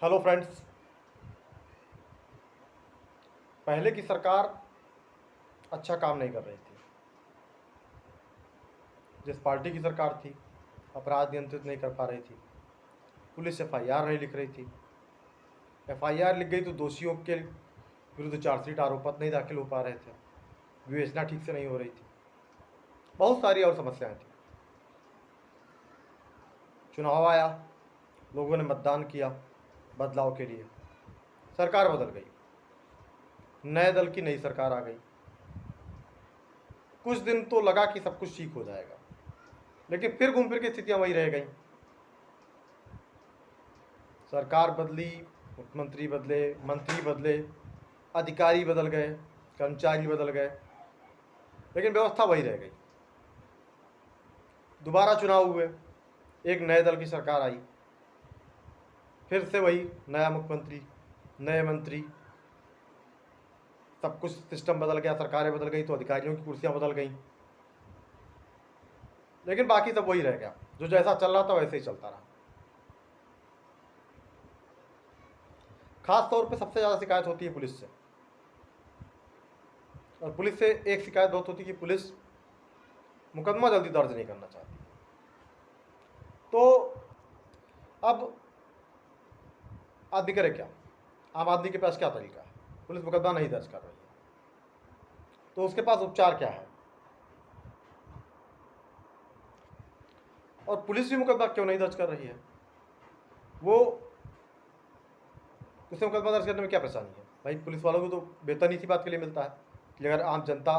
Hello friends. पहले की सरकार अच्छा काम नहीं कर रही थी। जिस पार्टी की सरकार थी अपराध नियंत्रित नहीं कर पा रही थी, पुलिस एफआईआर नहीं लिख रही थी। एफआईआर लिख गई तो दोषियों के विरुद्ध चार्जशीट आरोप नहीं दाखिल हो पा रहे थे, विवेचना ठीक से नहीं हो रही थी, बहुत सारी और समस्याएं थी। चुनाव आया, लोगों ने मतदान किया बदलाव के लिए, सरकार बदल गई, नए दल की नई सरकार आ गई। कुछ दिन तो लगा कि सब कुछ ठीक हो जाएगा, लेकिन फिर घूम फिर के स्थितियां वही रह गई। सरकार बदली, मुख्यमंत्री बदले, मंत्री बदले, अधिकारी बदल गए, कर्मचारी बदल गए, लेकिन व्यवस्था वही रह गई। दोबारा चुनाव हुए, एक नए दल की सरकार आई, फिर से वही नया मुख्यमंत्री, नए मंत्री, सब कुछ सिस्टम बदल गया, सरकारें बदल गई तो अधिकारियों की कुर्सियां बदल गई, लेकिन बाकी सब वही रह गया। जो जैसा चल रहा था वैसे ही चलता रहा। खास तौर पे सबसे ज़्यादा शिकायत होती है पुलिस से, और पुलिस से एक शिकायत बहुत होती है कि पुलिस मुकदमा जल्दी दर्ज नहीं करना चाहती। तो अब आदमी करे क्या? आम आदमी के पास क्या तरीका है? पुलिस मुकदमा नहीं दर्ज कर रही है तो उसके पास उपचार क्या है? और पुलिस भी मुकदमा क्यों नहीं दर्ज कर रही है? वो उसे मुकदमा दर्ज करने में क्या परेशानी है? भाई, पुलिस वालों को तो वेतन इसी बात के लिए मिलता है कि अगर आम जनता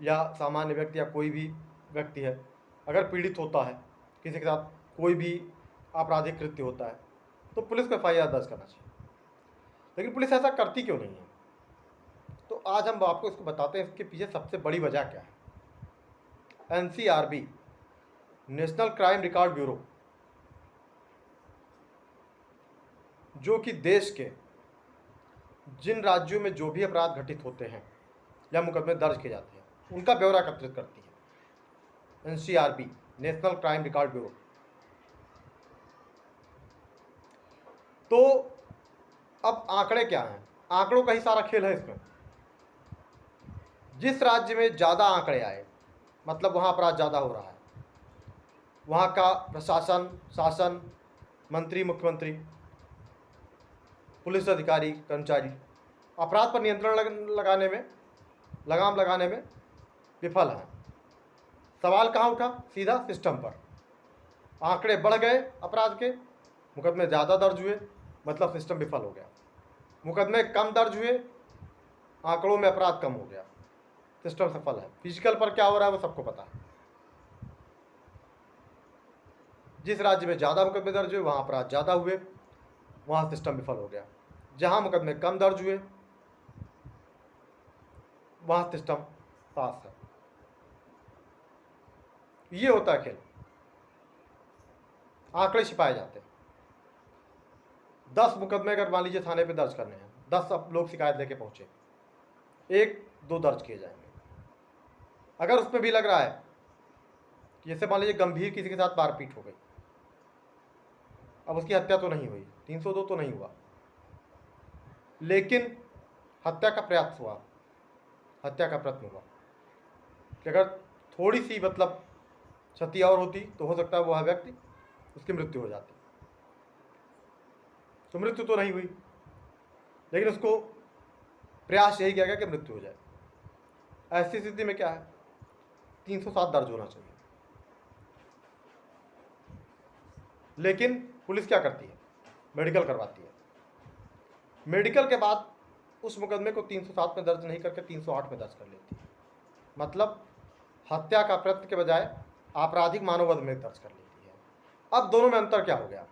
या सामान्य व्यक्ति या कोई भी व्यक्ति है, अगर पीड़ित होता है, किसी के साथ कोई भी आपराधिक कृत्य होता है, तो पुलिस को एफआईआर दर्ज करना चाहिए। लेकिन पुलिस ऐसा करती क्यों नहीं है? तो आज हम आपको इसको बताते हैं, इसके पीछे सबसे बड़ी वजह क्या है। NCRB, national crime record bureau, जो कि देश के जिन राज्यों में जो भी अपराध घटित होते हैं या मुकदमे दर्ज किए जाते हैं, उनका ब्यौरा एकत्रित करती है NCRB, national crime record bureau. तो अब आंकड़े क्या हैं? आंकड़ों का ही सारा खेल है इसमें। जिस राज्य में ज़्यादा आंकड़े आए, मतलब वहाँ अपराध ज़्यादा हो रहा है, वहाँ का प्रशासन, शासन, मंत्री, मुख्यमंत्री, पुलिस अधिकारी, कर्मचारी अपराध पर नियंत्रण लगाने में, लगाम लगाने में विफल हैं। सवाल कहाँ उठा? सीधा सिस्टम पर। आंकड़े बढ़ गए अपराध के, मुकदमे ज़्यादा दर्ज हुए, मतलब सिस्टम विफल हो गया। मुकदमे कम दर्ज हुए, आंकड़ों में अपराध कम हो गया, सिस्टम सफल है। फिजिकल पर क्या हो रहा है वो सबको पता है। जिस राज्य में ज़्यादा मुकदमे दर्ज हुए वहाँ अपराध ज़्यादा हुए, वहाँ सिस्टम विफल हो गया। जहाँ मुकदमे कम दर्ज हुए वहाँ सिस्टम पास है। ये होता है खेल। आंकड़े छिपाए जाते हैं। 10 मुकदमे अगर मान लीजिए थाने पे दर्ज करने हैं, 10 अब लोग शिकायत लेके पहुंचे, 1-2 दर्ज किए जाएंगे। अगर उसमें भी लग रहा है कि जैसे मान लीजिए गंभीर किसी के साथ मारपीट हो गई, अब उसकी हत्या तो नहीं हुई, 302 तो नहीं हुआ, लेकिन हत्या का प्रयास हुआ, हत्या का प्रयत्न हुआ, कि अगर थोड़ी सी मतलब क्षति और होती तो हो सकता है वह व्यक्ति, उसकी मृत्यु हो जाती। तो मृत्यु तो नहीं हुई, लेकिन उसको प्रयास यही किया गया कि मृत्यु हो जाए। ऐसी स्थिति में क्या है? 307 दर्ज होना चाहिए। लेकिन पुलिस क्या करती है? मेडिकल करवाती है। मेडिकल के बाद उस मुकदमे को 307 में दर्ज नहीं करके 308 में दर्ज कर लेती है। मतलब हत्या का प्रयत्न के बजाय आपराधिक मानववध में दर्ज कर लेती है। अब दोनों में अंतर क्या हो गया?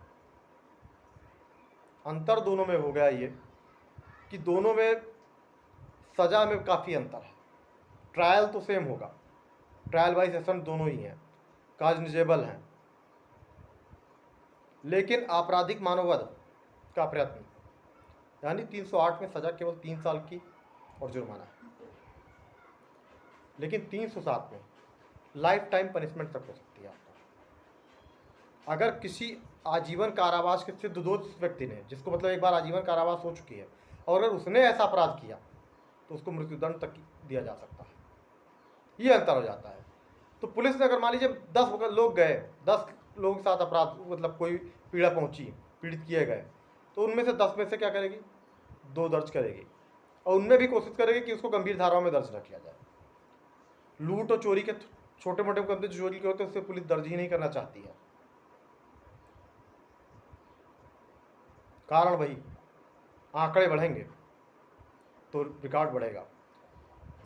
अंतर दोनों में हो गया ये कि दोनों में सज़ा में काफ़ी अंतर है। ट्रायल तो सेम होगा, ट्रायल बाई सेशन दोनों ही हैं, कॉग्निजेबल हैं, लेकिन आपराधिक मानववध का प्रयत्न यानी 308 में सज़ा केवल 3 साल की और जुर्माना है, लेकिन 307 में लाइफ टाइम पनिशमेंट तक हो सकती है आपको। अगर किसी आजीवन कारावास के सिद्ध दोष व्यक्ति ने, जिसको मतलब एक बार आजीवन कारावास हो चुकी है, और अगर उसने ऐसा अपराध किया तो उसको मृत्युदंड तक दिया जा सकता है। ये अंतर हो जाता है। तो पुलिस ने अगर मान लीजिए 10 लोग गए, 10 लोगों के साथ अपराध मतलब कोई पीड़ा पहुंची, पीड़ित किए गए, तो उनमें से 10 में से क्या करेगी, 2 दर्ज करेगी, और उनमें भी कोशिश करेगी कि उसको गंभीर धाराओं में दर्ज न किया जाए। लूट और चोरी के छोटे मोटे मुकदमे जो चोरी के होते हैं उससे पुलिस दर्ज ही नहीं करना चाहती है। कारण वही, आंकड़े बढ़ेंगे तो रिकॉर्ड बढ़ेगा।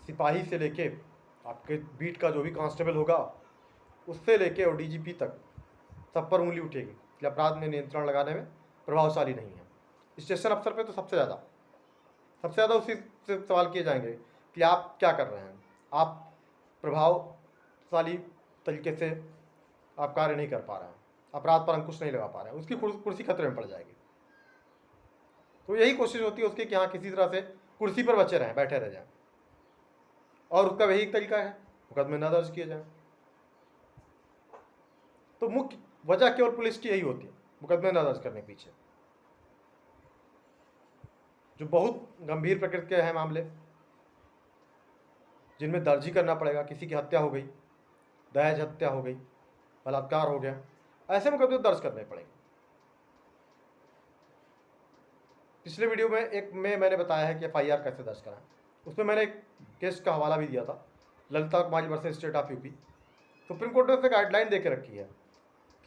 सिपाही से लेके आपके बीट का जो भी कांस्टेबल होगा, उससे लेके और डीजीपी तक सब पर उंगली उठेगी कि अपराध में नियंत्रण लगाने में प्रभावशाली नहीं है। स्टेशन अफसर पे तो सबसे ज़्यादा उसी से सवाल किए जाएंगे कि आप क्या कर रहे हैं, आप प्रभावशाली तरीके से आप कार्य नहीं कर पा रहे हैं, अपराध पर अंकुश नहीं लगा पा रहे हैं, उसकी कुर्सी खतरे में पड़ जाएगी। तो यही कोशिश होती है उसकी कि हाँ किसी तरह से कुर्सी पर बचे रहें, बैठे रह जाएं, और उसका वही एक तरीका है, मुकदमे न दर्ज किए जाएं। तो मुख्य वजह केवल पुलिस की यही होती है, मुकदमे न दर्ज करने के पीछे। जो बहुत गंभीर प्रकृति के हैं मामले, जिनमें दर्ज ही करना पड़ेगा, किसी की हत्या हो गई, दहेज हत्या हो गई, बलात्कार हो गया, ऐसे मुकदमे दर्ज करने पड़ेंगे। पिछले वीडियो में मैंने बताया है कि FIR कैसे दर्ज कराएं। उसमें मैंने एक केस का हवाला भी दिया था, Lalita Kumari versus state of UP. Supreme court ने उसमें गाइडलाइन दे के रखी है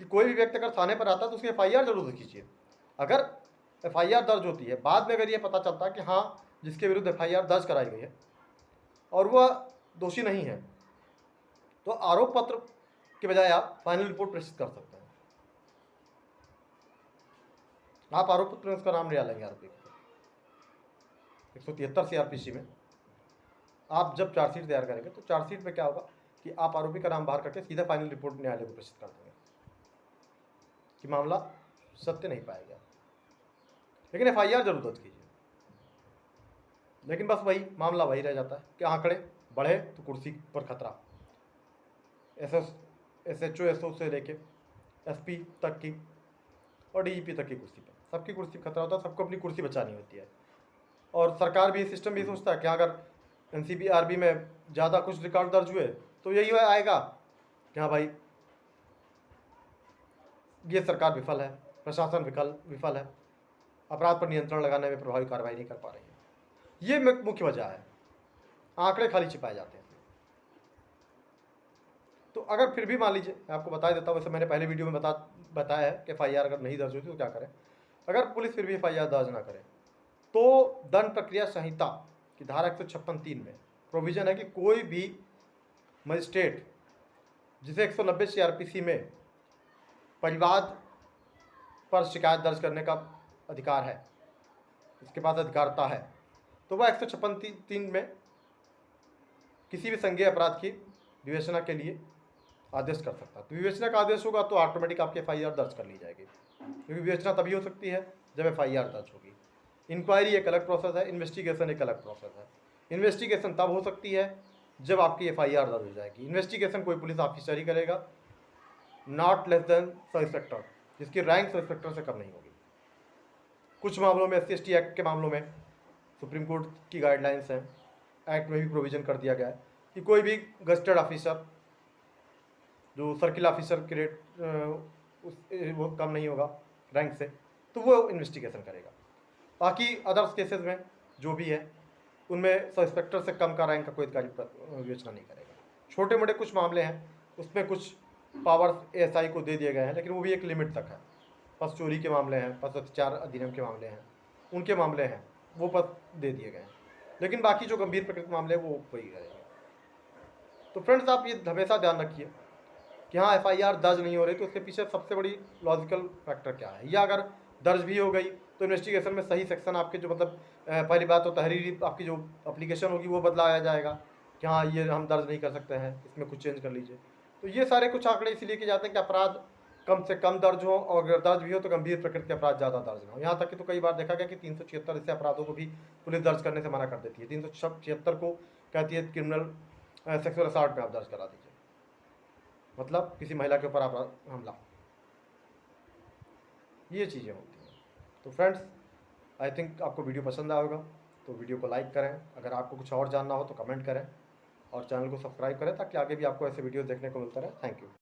कि कोई भी व्यक्ति अगर थाने पर आता है तो उसकी FIR जरूर दर्ज कीजिए। अगर FIR दर्ज होती है, बाद में अगर ये पता चलता है कि हाँ जिसके विरुद्ध FIR दर्ज कराई गई है और वह दोषी नहीं है, तो आरोप पत्र के बजाय आप फाइनल रिपोर्ट प्रेषित कर सकते हैं। आप आरोप पत्र में उसका नाम ले लेंगे आरोपी को। 173 CRPC में आप जब चार्जशीट तैयार करेंगे तो चार्जशीट में क्या होगा कि आप आरोपी का नाम बाहर करके सीधा फाइनल रिपोर्ट न्यायालय को प्रेषित कर देंगे कि मामला सत्य नहीं पाया गया, लेकिन FIR जरूर दर्ज कीजिए। लेकिन बस वही मामला वही रह जाता है कि आंकड़े बढ़े तो कुर्सी पर खतरा। SHO SO से लेके SP तक की और DGP तक की कुर्सी पर, सबकी कुर्सी पर खतरा होता है, सबको अपनी कुर्सी बचानी होती है। और सरकार भी, सिस्टम भी सोचता है कि अगर NCB-RB में ज़्यादा कुछ रिकॉर्ड दर्ज हुए तो यही आएगा कि हाँ भाई ये सरकार विफल है, प्रशासन विफल है, अपराध पर नियंत्रण लगाने में प्रभावी कार्रवाई नहीं कर पा रही है। ये मुख्य वजह है, आंकड़े खाली छिपाए जाते हैं। तो अगर फिर भी मान लीजिए, मैं आपको बता देता हूँ, वैसे मैंने पहले वीडियो में बताया है कि FIR अगर नहीं दर्ज होती तो क्या करें। अगर पुलिस फिर भी FIR दर्ज ना करे तो दंड प्रक्रिया संहिता की धारा 156(3) में प्रोविजन है कि कोई भी मजिस्ट्रेट जिसे 190 CRPC में परिवाद पर शिकायत दर्ज करने का अधिकार है, उसके पास अधिकारता है, तो वह 156(3) में किसी भी संज्ञेय अपराध की विवेचना के लिए आदेश कर सकता है। तो विवेचना का आदेश होगा तो ऑटोमेटिक आपकी FIR दर्ज कर ली जाएगी, क्योंकि विवेचना तभी हो सकती है जब FIR दर्ज होगी। इंक्वायरी एक अलग प्रोसेस है, इन्वेस्टिगेशन एक अलग प्रोसेस है। इन्वेस्टिगेशन तब हो सकती है जब आपकी FIR दर्ज हो जाएगी। इन्वेस्टिगेशन कोई पुलिस ऑफिसर ही करेगा, not less than sub inspector, जिसकी रैंक सब इंस्पेक्टर से कम नहीं होगी। कुछ मामलों में SC/ST एक्ट के मामलों में सुप्रीम कोर्ट की गाइडलाइंस हैं, एक्ट में भी प्रोविज़न कर दिया गया है कि कोई भी गस्टेड ऑफिसर जो सर्किल ऑफिसर के रेट वो कम नहीं होगा रैंक से, तो वो इन्वेस्टिगेशन करेगा। बाकी अदर्स केसेस में जो भी है उनमें सब इंस्पेक्टर से कम का रैंक का कोई अधिकारी विवेचना नहीं करेगा। छोटे मोटे कुछ मामले हैं उसमें कुछ पावर्स ASI को दे दिए गए हैं, लेकिन वो भी एक लिमिट तक है। पशु चोरी के मामले हैं, पशु अत्याचार अधिनियम के मामले हैं, उनके मामले हैं, वो पद दे दिए गए हैं, लेकिन बाकी जो गंभीर प्रकृति मामले हैं वो वही रहेंगे। तो फ्रेंड्स, आप ये हमेशा ध्यान रखिए कि हाँ FIR दर्ज नहीं हो रही तो उसके पीछे सबसे बड़ी लॉजिकल फैक्टर क्या है, या अगर दर्ज भी हो गई तो इन्वेस्टिगेशन में सही सेक्शन आपके जो मतलब पहली बात तो तहरीरी आपकी जो एप्लीकेशन होगी वो बदलाया जाएगा कि हाँ ये हम दर्ज नहीं कर सकते हैं, इसमें कुछ चेंज कर लीजिए। तो ये सारे कुछ आंकड़े इसलिए किए जाते हैं कि अपराध कम से कम दर्ज हो, और अगर दर्ज भी हो तो गंभीर प्रकृति के अपराध ज़्यादा दर्ज ना हो। यहाँ तक कि तो कई बार देखा गया कि 376 ऐसे अपराधों को भी पुलिस दर्ज करने से मना कर देती है। 376 को कहती है क्रिमिनल सेक्सुअल असॉल्ट में आप दर्ज करा दीजिए, मतलब किसी महिला के ऊपर अपराध हमला। ये चीज़ें होती हैं। तो फ्रेंड्स, आई थिंक आपको वीडियो पसंद आया होगा, तो वीडियो को लाइक करें। अगर आपको कुछ और जानना हो तो कमेंट करें और चैनल को सब्सक्राइब करें ताकि आगे भी आपको ऐसे वीडियोस देखने को मिलता रहे। Thank you.